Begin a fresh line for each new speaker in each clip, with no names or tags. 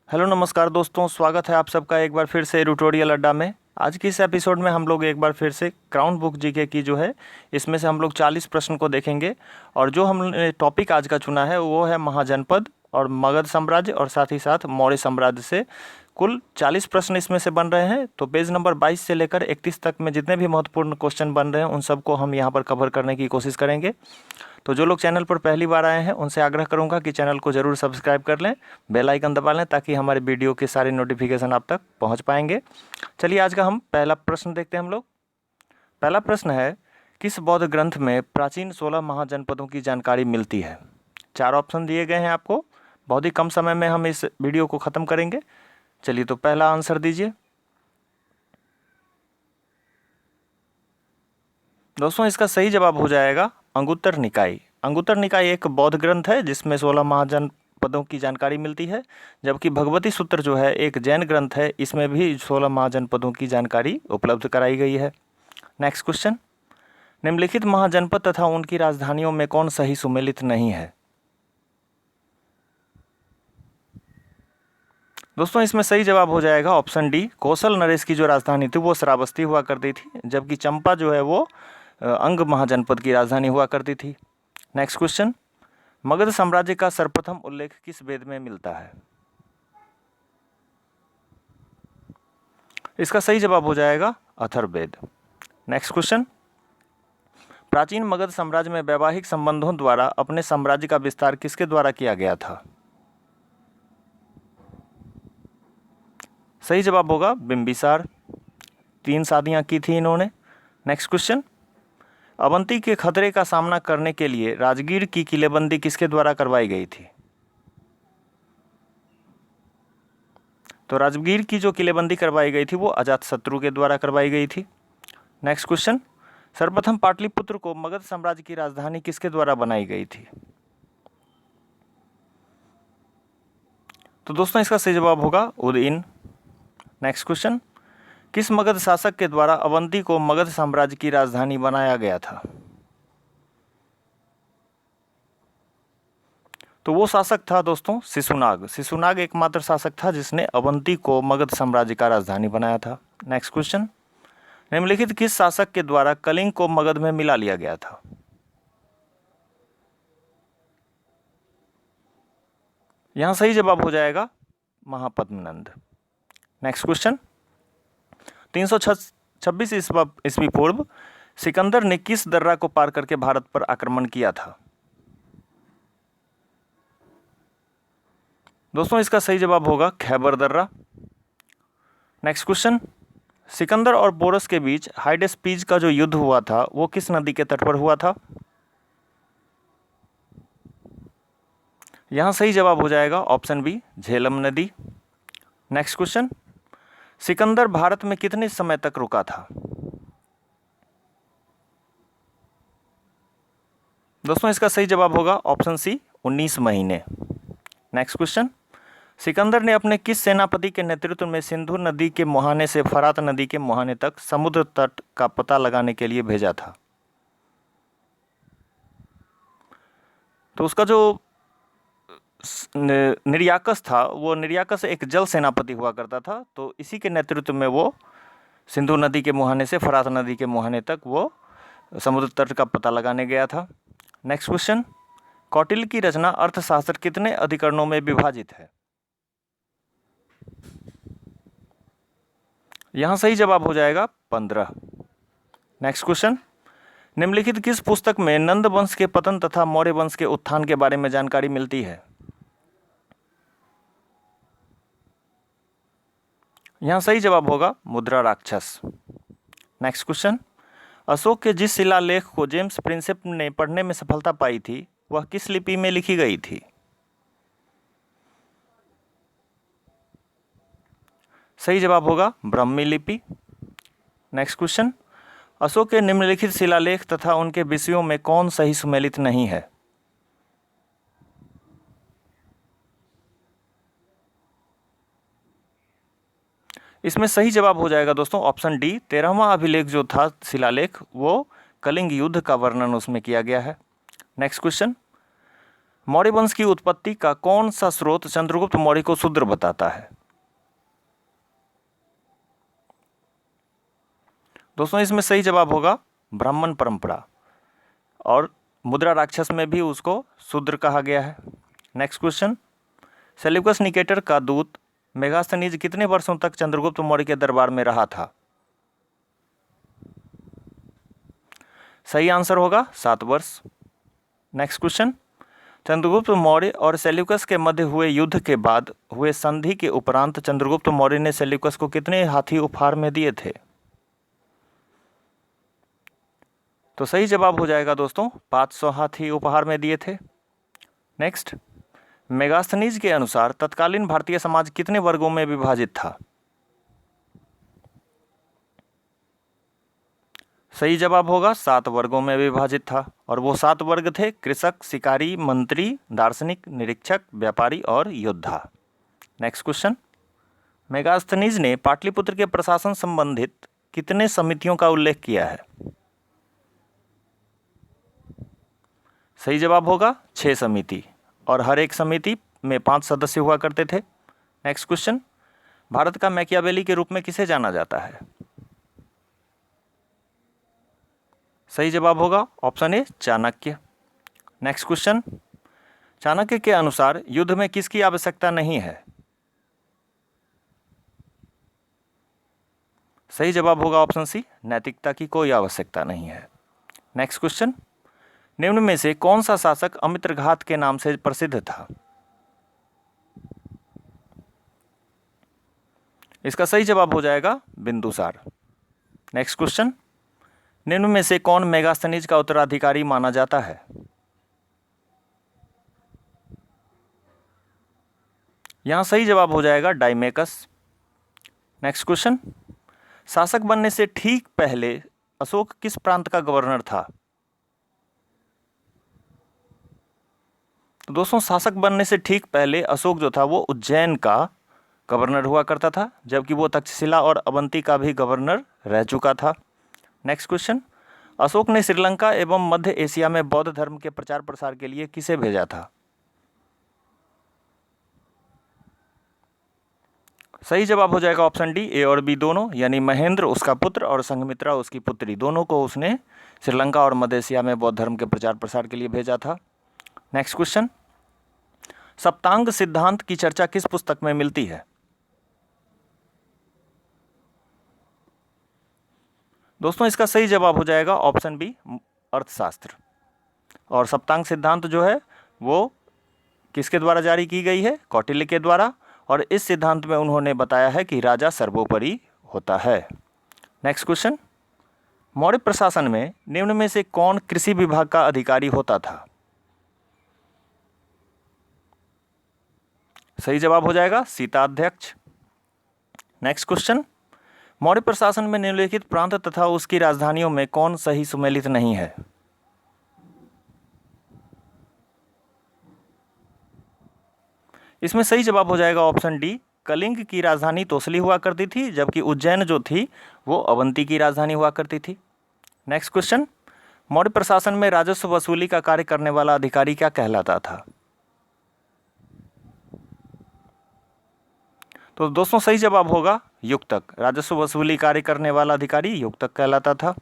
Hello नमस्कार दोस्तों, स्वागत है आप सबका एक बार फिर से ट्यूटोरियल अड्डा में। आज की इस एपिसोड में हम लोग एक बार फिर से क्राउन बुक जीके की जो है इसमें से हम लोग 40 प्रश्न को देखेंगे। और जो हमने टॉपिक आज का चुना है वो है महाजनपद और मगध साम्राज्य और साथ ही साथ मौर्य साम्राज्य से। कुल 40 प्रश्न इसमें से बन रहे हैं। तो पेज नंबर 22 से लेकर 31 तक में जितने भी महत्वपूर्ण क्वेश्चन बन रहे हैं उन सबको हम यहाँ पर कवर करने की कोशिश करेंगे। तो जो लोग चैनल पर पहली बार आए हैं उनसे आग्रह करूंगा कि चैनल को ज़रूर सब्सक्राइब कर लें, बेल आइकन दबा लें ताकि हमारे वीडियो के सारे नोटिफिकेशन आप तक पहुंच पाएंगे। चलिए आज का हम पहला प्रश्न देखते हैं हम लोग। पहला प्रश्न है, किस बौद्ध ग्रंथ में प्राचीन 16 महाजनपदों की जानकारी मिलती है? 4 ऑप्शन दिए गए हैं आपको। बहुत ही कम समय में हम इस वीडियो को ख़त्म करेंगे। चलिए तो पहला आंसर दीजिए। दोस्तों इसका सही जवाब हो जाएगा अंगुत्तर निकाय। अंगुत्तर निकाय एक बौद्ध ग्रंथ है जिसमें 16 महाजनपदों की जानकारी मिलती है, जबकि भगवती सूत्र जो है एक जैन ग्रंथ है, इसमें भी 16 महाजनपदों की जानकारी उपलब्ध कराई गई है। नेक्स्ट क्वेश्चन, निम्नलिखित महाजनपद तथा उनकी राजधानियों में कौन सही सुमेलित नहीं है? दोस्तों इसमें सही जवाब हो जाएगा ऑप्शन डी। कौशल नरेश की जो राजधानी थी वो श्रावस्ती हुआ करती थी, जबकि चंपा जो है वो अंग महाजनपद की राजधानी हुआ करती थी। नेक्स्ट क्वेश्चन, मगध साम्राज्य का सर्वप्रथम उल्लेख किस वेद में मिलता है? इसका सही जवाब हो जाएगा अथर्ववेद। नेक्स्ट क्वेश्चन, प्राचीन मगध साम्राज्य में वैवाहिक संबंधों द्वारा अपने साम्राज्य का विस्तार किसके द्वारा किया गया था? सही जवाब होगा बिंबिसार। 3 शादियां की थी इन्होंने। नेक्स्ट क्वेश्चन, अवंती के खतरे का सामना करने के लिए राजगीर की किलेबंदी किसके द्वारा करवाई गई थी? तो राजगीर की जो किलेबंदी करवाई गई थी वो अजातशत्रु के द्वारा करवाई गई थी। नेक्स्ट क्वेश्चन, सर्वप्रथम पाटलिपुत्र को मगध साम्राज्य की राजधानी किसके द्वारा बनाई गई थी? तो दोस्तों इसका सही जवाब होगा उदयन। नेक्स्ट क्वेश्चन, किस मगध शासक के द्वारा अवंती को मगध साम्राज्य की राजधानी बनाया गया था? तो वो शासक था दोस्तों शिशुनाग। शिशुनाग एकमात्र शासक था जिसने अवंती को मगध साम्राज्य का राजधानी बनाया था। नेक्स्ट क्वेश्चन, निम्नलिखित किस शासक के द्वारा कलिंग को मगध में मिला लिया गया था? यहां सही जवाब हो जाएगा महापद्मनंद। नेक्स्ट क्वेश्चन, 326 ईस्वी पूर्व सिकंदर ने किस दर्रा को पार करके भारत पर आक्रमण किया था? दोस्तों इसका सही जवाब होगा खैबर दर्रा। नेक्स्ट क्वेश्चन, सिकंदर और पोरस के बीच हाइडेस्पीज का जो युद्ध हुआ था वो किस नदी के तट पर हुआ था? यहां सही जवाब हो जाएगा ऑप्शन बी झेलम नदी। नेक्स्ट क्वेश्चन, सिकंदर भारत में कितने समय तक रुका था? दोस्तों इसका सही जवाब होगा ऑप्शन सी 19 महीने। नेक्स्ट क्वेश्चन, सिकंदर ने अपने किस सेनापति के नेतृत्व में सिंधु नदी के मुहाने से फरात नदी के मुहाने तक समुद्र तट का पता लगाने के लिए भेजा था? तो उसका जो निर्याकस था वो निर्याकस एक जल सेनापति हुआ करता था, तो इसी के नेतृत्व में वो सिंधु नदी के मुहाने से फरात नदी के मुहाने तक वो समुद्र तट का पता लगाने गया था। नेक्स्ट क्वेश्चन, कौटिल्य की रचना अर्थशास्त्र कितने अधिकरणों में विभाजित है? यहां सही जवाब हो जाएगा 15। नेक्स्ट क्वेश्चन, निम्नलिखित किस पुस्तक में नंद वंश के पतन तथा मौर्य वंश के उत्थान के बारे में जानकारी मिलती है? यहां सही जवाब होगा मुद्रा राक्षस। नेक्स्ट क्वेश्चन, अशोक के जिस शिलालेख को जेम्स प्रिंसेप ने पढ़ने में सफलता पाई थी वह किस लिपि में लिखी गई थी? सही जवाब होगा ब्राह्मी लिपि। नेक्स्ट क्वेश्चन, अशोक के निम्नलिखित शिलालेख तथा उनके विषयों में कौन सही सुमेलित नहीं है? इसमें सही जवाब हो जाएगा दोस्तों ऑप्शन डी 13वां अभिलेख जो था शिलालेख वो कलिंग युद्ध का वर्णन उसमें किया गया है। नेक्स्ट क्वेश्चन, मौर्य वंश की उत्पत्ति का कौन सा स्रोत चंद्रगुप्त मौर्य को शूद्र बताता है? दोस्तों इसमें सही जवाब होगा ब्राह्मण परंपरा, और मुद्रा राक्षस में भी उसको शूद्र कहा गया है। नेक्स्ट क्वेश्चन, सेल्यूकस निकेटर का दूत मेगास्थनीज कितने वर्षों तक चंद्रगुप्त मौर्य के दरबार में रहा था? सही आंसर होगा 7 वर्ष। नेक्स्ट क्वेश्चन, चंद्रगुप्त मौर्य और सेल्यूकस के मध्य हुए युद्ध के बाद हुए संधि के उपरांत चंद्रगुप्त मौर्य ने सेल्यूकस को कितने हाथी उपहार में दिए थे? तो सही जवाब हो जाएगा दोस्तों 500 हाथी उपहार में दिए थे। नेक्स्ट, मेगास्थनीज के अनुसार तत्कालीन भारतीय समाज कितने वर्गों में विभाजित था? सही जवाब होगा 7 वर्गों में विभाजित था, और वो 7 वर्ग थे कृषक, शिकारी, मंत्री, दार्शनिक, निरीक्षक, व्यापारी और योद्धा। नेक्स्ट क्वेश्चन, मेगास्थनीज ने पाटलिपुत्र के प्रशासन संबंधित कितने समितियों का उल्लेख किया है? सही जवाब होगा 6 समिति, और हर एक समिति में 5 सदस्य हुआ करते थे। नेक्स्ट क्वेश्चन, भारत का मैकियावेली के रूप में किसे जाना जाता है? सही जवाब होगा option A Chanakya. Next question, Chanakya के अनुसार युद्ध में किसकी आवश्यकता नहीं है? सही जवाब होगा ऑप्शन सी नैतिकता की कोई आवश्यकता नहीं है। नेक्स्ट क्वेश्चन, निम्न में से कौन सा शासक अमित्रघात के नाम से प्रसिद्ध था? इसका सही जवाब हो जाएगा बिंदुसार। नेक्स्ट क्वेश्चन, निम्न में से कौन मेगास्थनीज का उत्तराधिकारी माना जाता है? यहां सही जवाब हो जाएगा डाइमेकस। नेक्स्ट क्वेश्चन, शासक बनने से ठीक पहले अशोक किस प्रांत का गवर्नर था? तो दोस्तों शासक बनने से ठीक पहले अशोक जो था वो उज्जैन का गवर्नर हुआ करता था, जबकि वो तक्षशिला और अवंती का भी गवर्नर रह चुका था। नेक्स्ट क्वेश्चन, अशोक ने श्रीलंका एवं मध्य एशिया में बौद्ध धर्म के प्रचार प्रसार के लिए किसे भेजा था? सही जवाब हो जाएगा ऑप्शन डी ए और बी दोनों, यानी महेंद्र उसका पुत्र और संघमित्रा उसकी पुत्री, दोनों को उसने श्रीलंका और मध्य एशिया में बौद्ध धर्म के प्रचार प्रसार के लिए भेजा था। नेक्स्ट क्वेश्चन, सप्तांग सिद्धांत की चर्चा किस पुस्तक में मिलती है? दोस्तों इसका सही जवाब हो जाएगा ऑप्शन बी अर्थशास्त्र। और सप्तांग सिद्धांत जो है वो किसके द्वारा जारी की गई है? कौटिल्य के द्वारा, और इस सिद्धांत में उन्होंने बताया है कि राजा सर्वोपरि होता है। नेक्स्ट क्वेश्चन, मौर्य प्रशासन में निम्न में से कौन कृषि विभाग का अधिकारी होता था? सही जवाब हो जाएगा सीताध्यक्ष। नेक्स्ट क्वेश्चन, मौर्य प्रशासन में निम्नलिखित प्रांत तथा उसकी राजधानियों में कौन सही सुमेलित नहीं है? इसमें सही जवाब हो जाएगा ऑप्शन डी, कलिंग की राजधानी तोसली हुआ करती थी, जबकि उज्जैन जो थी वो अवंती की राजधानी हुआ करती थी। नेक्स्ट क्वेश्चन, मौर्य प्रशासन में राजस्व वसूली का कार्य करने वाला अधिकारी क्या कहलाता था? तो दोस्तों सही जवाब होगा युक्तक, राजस्व वसूली कार्य करने वाला अधिकारी युक्तक कहलाता था।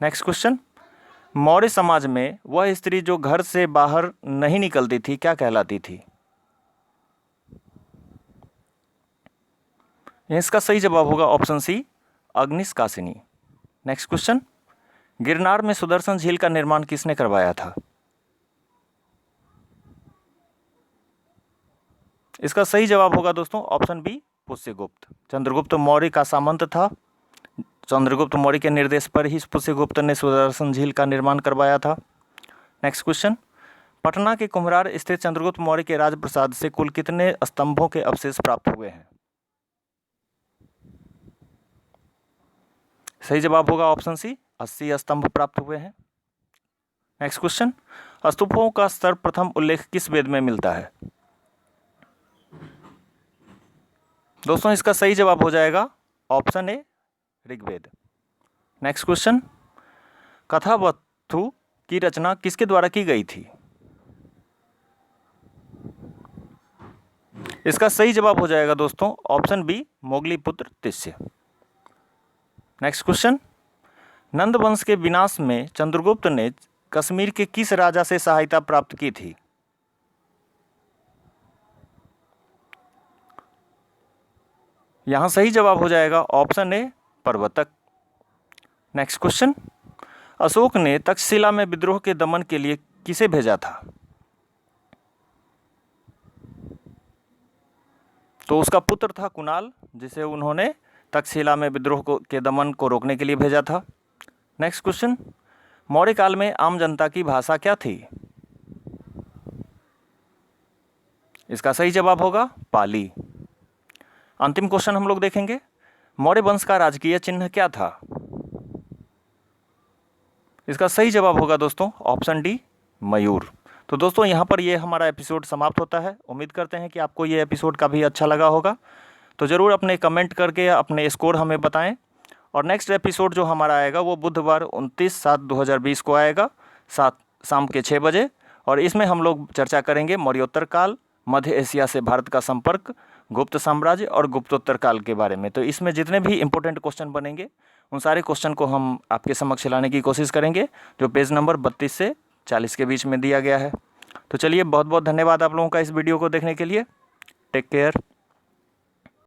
नेक्स्ट क्वेश्चन, मौर्य समाज में वह स्त्री जो घर से बाहर नहीं निकलती थी क्या कहलाती थी? इसका सही जवाब होगा ऑप्शन सी अग्निष्कासिनी। नेक्स्ट क्वेश्चन, गिरनार में सुदर्शन झील का निर्माण किसने करवाया था? इसका सही जवाब होगा दोस्तों ऑप्शन बी पुष्यगुप्त। चंद्रगुप्त मौर्य का सामंत था, चंद्रगुप्त मौर्य के निर्देश पर ही पुष्यगुप्त ने सुदर्शन झील का निर्माण करवाया था। नेक्स्ट क्वेश्चन, पटना के कुम्हरार स्थित चंद्रगुप्त मौर्य के राजप्रसाद से कुल कितने स्तंभों के अवशेष प्राप्त हुए हैं? सही जवाब होगा ऑप्शन सी 80 स्तंभ प्राप्त हुए हैं। नेक्स्ट क्वेश्चन, स्तूपों का सर्वप्रथम उल्लेख किस वेद में मिलता है? दोस्तों इसका सही जवाब हो जाएगा option A Rigveda. Next question, कथावस्तु की रचना किसके द्वारा की गई थी? इसका सही जवाब हो जाएगा दोस्तों ऑप्शन बी, मोगलीपुत्र तिष्य। नेक्स्ट क्वेश्चन, नंद वंश के विनाश में चंद्रगुप्त ने कश्मीर के किस राजा से सहायता प्राप्त की थी? यहां सही जवाब हो जाएगा ऑप्शन ए, प्रवर्तक। नेक्स्ट क्वेश्चन, अशोक ने तक्षशिला में विद्रोह के दमन के लिए किसे भेजा था? तो उसका पुत्र था कुणाल, जिसे उन्होंने तक्षशिला में विद्रोह के दमन को रोकने के लिए भेजा था। नेक्स्ट क्वेश्चन, मौर्य काल में आम जनता की भाषा क्या थी? इसका सही जवाब होगा पाली। अंतिम क्वेश्चन हम लोग देखेंगे, मौर्य वंश का राजकीय चिन्ह क्या था? इसका सही जवाब होगा दोस्तों ऑप्शन डी, मयूर। तो दोस्तों यहाँ पर ये हमारा एपिसोड समाप्त होता है। उम्मीद करते हैं कि आपको ये एपिसोड काफ़ी अच्छा लगा होगा। तो ज़रूर अपने कमेंट करके अपने स्कोर हमें बताएं। और नेक्स्ट एपिसोड जो हमारा आएगा वो बुधवार 29/7/2020 को आएगा, शाम के 6 बजे। और इसमें हम लोग चर्चा करेंगे मौर्योत्तर काल, मध्य एशिया से भारत का संपर्क, गुप्त साम्राज्य और गुप्तोत्तर काल के बारे में। तो इसमें जितने भी इंपॉर्टेंट क्वेश्चन बनेंगे उन सारे क्वेश्चन को हम आपके समक्ष लाने की कोशिश करेंगे, जो पेज नंबर 32 से 40 के बीच में दिया गया है। तो चलिए, बहुत बहुत धन्यवाद आप लोगों का इस वीडियो को देखने के लिए। Take care.